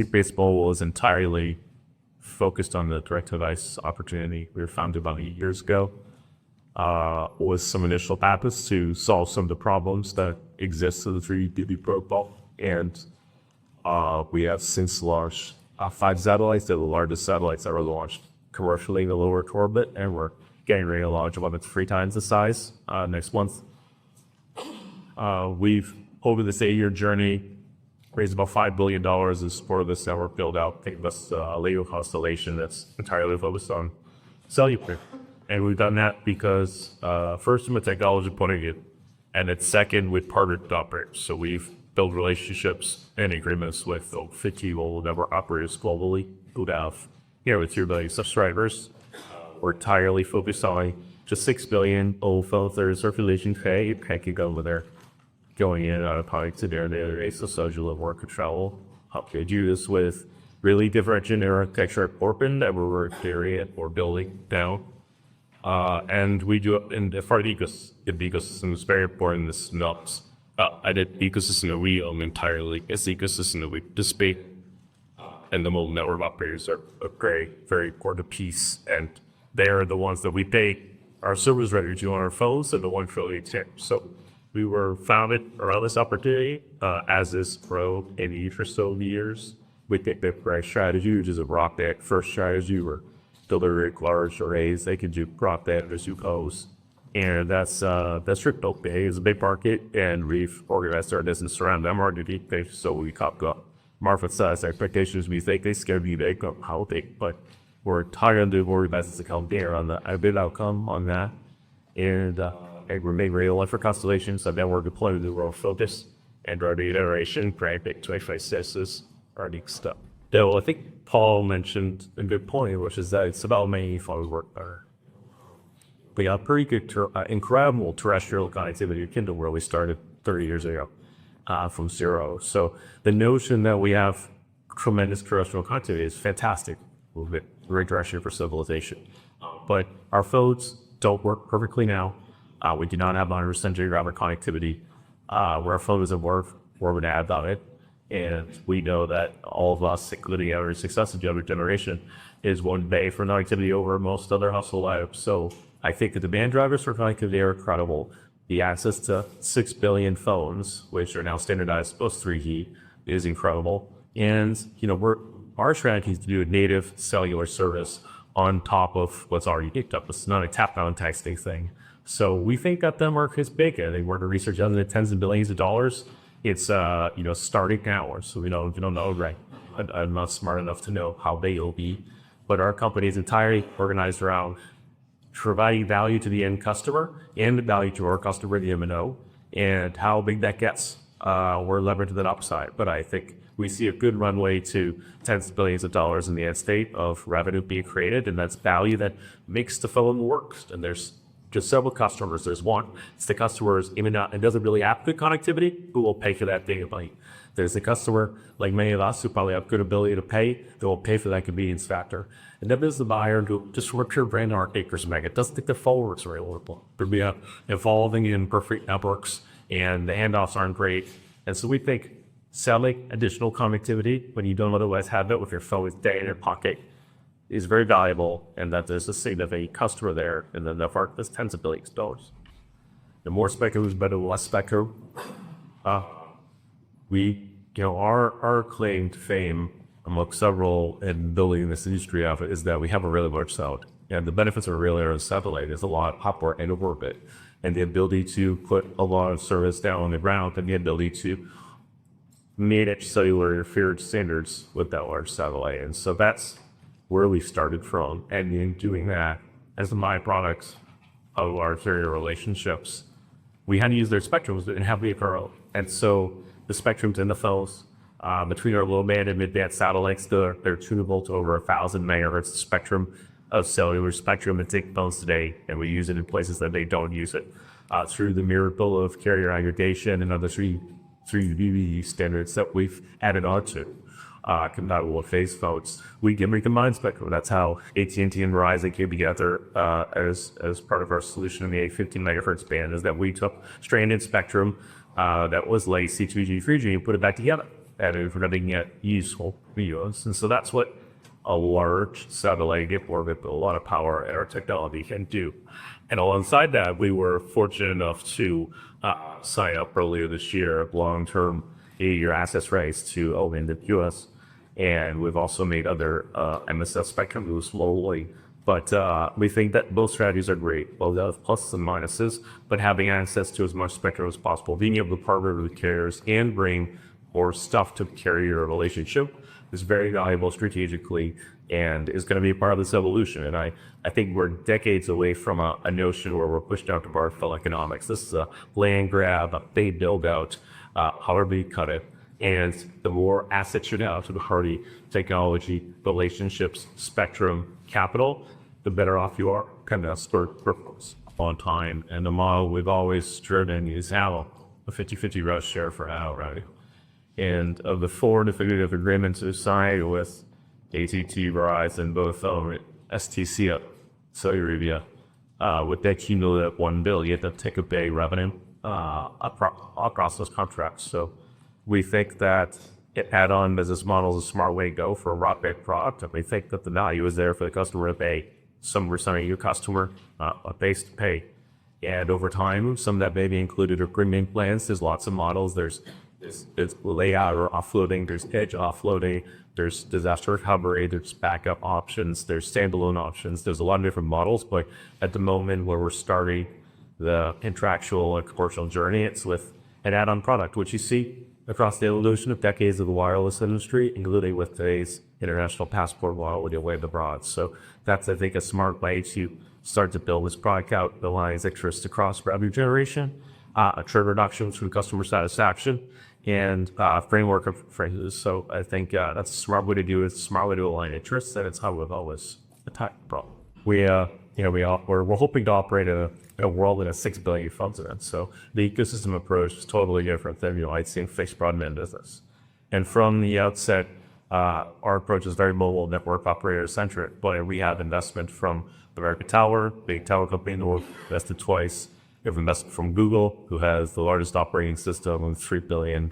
Baseball was entirely focused on the direct-to-device opportunity. We were founded about 8 years ago with some initial purpose to solve some of the problems that exist in the 3D protocol. And we have since launched 5 satellites. They're the largest satellites ever launched commercially in the low Earth orbit, and we're getting ready to launch one that's 3 times the size next month. We've, over this 8-year journey, raised about $5 billion in support of this network build-out. Think of us a LEO constellation that's entirely focused on cellular. And we've done that because, first, from a technology point of view, and it's second, with partnered operators. So we've built relationships and agreements with 50 global network operators globally who have, with 2 billion subscribers. We're entirely focused on just 6 billion old phones that are circulation today. You can't keep over there going in and out of products to their daily basis, so you live, work, and travel. We do this with really differentiated architecture at Orpin that we're creating or building now. And we do it in the part of the ecosystem is very important. This not I did ecosystem that we own entirely. It's the ecosystem that we participate, and the mobile network operators are a very important piece, and they are the ones that we pay our service revenue to on our phones and the $1 trillion tip. So we were founded around this opportunity as this grow in the interest of the years. We take the right strategy, which is a broadband first strategy. We're delivering large arrays. They can do broadband or Zucos. And that's crypto big. It's a big market, and we've organized our business around them already. So we cop market size expectations. We think they scare me big, how big, but we're tired of more business to come there on a big outcome on that. And we're making real effort constellations of network deployment the world focus and our iteration, big 25 is our next step. Though I think Paul mentioned a good point, which is that it's about making phone work better. We got pretty good, incredible terrestrial connectivity akin to where we started 30 years ago from zero. So the notion that we have tremendous terrestrial connectivity is fantastic. A little bit great direction for civilization. But our phones don't work perfectly now. We do not have 100% geographic connectivity. Where our phone doesn't work, we're going to add on it. And we know that all of us, including our successive younger generation, is one bay for connectivity over most other household items. So I think the demand drivers for connectivity are incredible. The access to 6 billion phones, which are now standardized post 3G, is incredible. And our strategy is to do a native cellular service on top of what's already picked up. It's not a tap-down texting thing. So we think that the market is big. I think we're to research on the tens of billions of dollars. It's starting now, so we don't know, right? I'm not smart enough to know how big it'll be, but our company is entirely organized around providing value to the end customer and value to our customer, the MNO, and how big that gets. We're levered to that upside, but I think we see a good runway to tens of billions of dollars in the end state of revenue being created, and that's value that makes the phone work. And there's just several customers. There's one, it's the customers even not, it doesn't really have good connectivity, who will pay for that gigabyte. There's a customer, like many of us, who probably have good ability to pay, that will pay for that convenience factor. And then there's the buyer who just works your brand acres meg. It doesn't think the phone works very well. There'll be evolving in perfect networks, and the handoffs aren't great. And so we think selling additional connectivity when you don't otherwise have it with your phone is dead in your pocket is very valuable, and that there's a significant customer there, and then therefore there's tens of billions of dollars. The more spectrum is better than less spectrum. Our claim to fame among several in building this industry of it is that we have a really large satellite. And the benefits of a really large satellite is a lot of hardware and orbit, and the ability to put a lot of service down on the ground, and the ability to manage cellular interference standards with that large satellite. And so that's where we started from, and in doing that, as the byproducts of our carrier relationships, we had to use their spectrums and have the occur. And so the spectrums in the phones, between our low band and mid band satellites, they're tunable to over 1,000 megahertz spectrum of cellular spectrum in TIC phones today, and we use it in places that they don't use it through the miracle of carrier aggregation and other 3GPP standards that we've added on to. Compatible with phase phones. We can recombine spectrum. That's how AT&T and Verizon came together as part of our solution in the 15 megahertz band, is that we took stranded spectrum that was legacy 2G, 3G, and put it back together. and if we're going to get useful videos. And so that's what a large satellite orbit with a lot of power and our technology can do. And alongside that, we were fortunate enough to sign up earlier this year long-term 8-year access rights to O-band in the US. And we've also made other MSS spectrum moves globally. But we think that both strategies are great. Both have pluses and minuses, but having access to as much spectrum as possible, being able to partner with carriers and bring more stuff to carrier relationship is very valuable strategically and is going to be a part of this evolution. And I think we're decades away from a notion where we're pushed out to barfell economics. This is a land grab, a big build out, however you cut it. And the more assets you have to the party, technology, relationships, spectrum, capital, the better off you are kind of performance on time. And the model we've always driven is how a 50-50 rough share for how, right? And of the 4 definitive agreements we signed with AT&T, Verizon, both STC, Saudi Arabia, with that cumulative $1 billion to take a big revenue across those contracts. So we think that add-on business model is a smart way to go for a broadband product, and we think that the value is there for the customer to pay some percentage of your customer a base to pay. And over time, some of that may be included in premium plans. There's lots of models. There's layout or offloading, there's edge offloading, there's disaster recovery, there's backup options, there's standalone options. There's a lot of different models, but at the moment where we're starting the contractual and commercial journey, it's with an add-on product, which you see across the evolution of decades of the wireless industry, including with today's international passport model with Away Abroad. So that's, I think, a smart way to start to build this product out, aligns interest across revenue generation, churn reduction through customer satisfaction, and framework of phrases. So I think that's a smart way to do it. It's a smart way to align interests, and it's how we've always attacked the problem. We're hoping to operate a world in a 6 billion phones event. So the ecosystem approach is totally different than I'd seen fixed broadband business. And from the outset, our approach is very mobile network operator centric, but we have investment from American Tower, big tower company in the world, invested twice. We have investment from Google, who has the largest operating system with 3 billion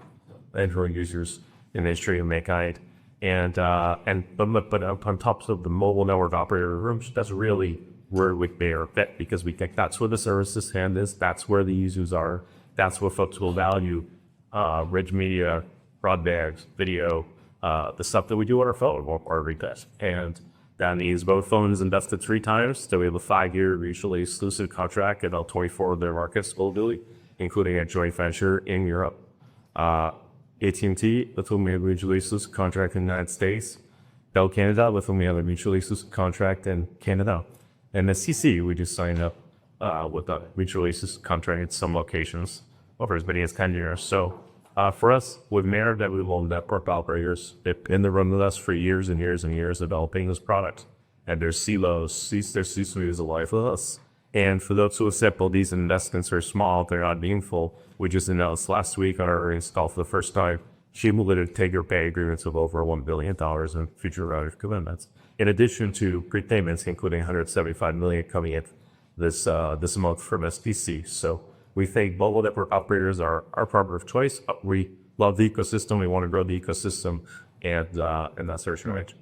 Android users in the history of mankind. But on top of the mobile network operator room, that's really where we pay our bet, because we think that's where the services hand is, that's where the users are, that's where folks will value rich media, broadband, video, the stuff that we do on our phone or request. And that means both phones invested 3 times. So we have a 5-year mutually exclusive contract in all 24 of their markets globally, including a joint venture in Europe. AT&T, with whom we have a mutually exclusive contract in the United States. Bell Canada, with whom we have a mutually exclusive contract in Canada. And the CC, we just signed up with a mutually exclusive contract in some locations over as many as 10 years. So for us, we've narrowed that we will network operators. They've been in the room with us for years and years and years developing this product. And their CLOs, their C-suite is alive with us. And for those who have said, well, these investments are small, they're not meaningful, we just announced last week on our earnings call for the first time cumulative take-or-pay agreements of over $1 billion in future revenue commitments, in addition to prepayments, including $175 million coming in this month from SPC. So we think mobile network operators are our partner of choice. We love the ecosystem. We want to grow the ecosystem, and that's our strategy.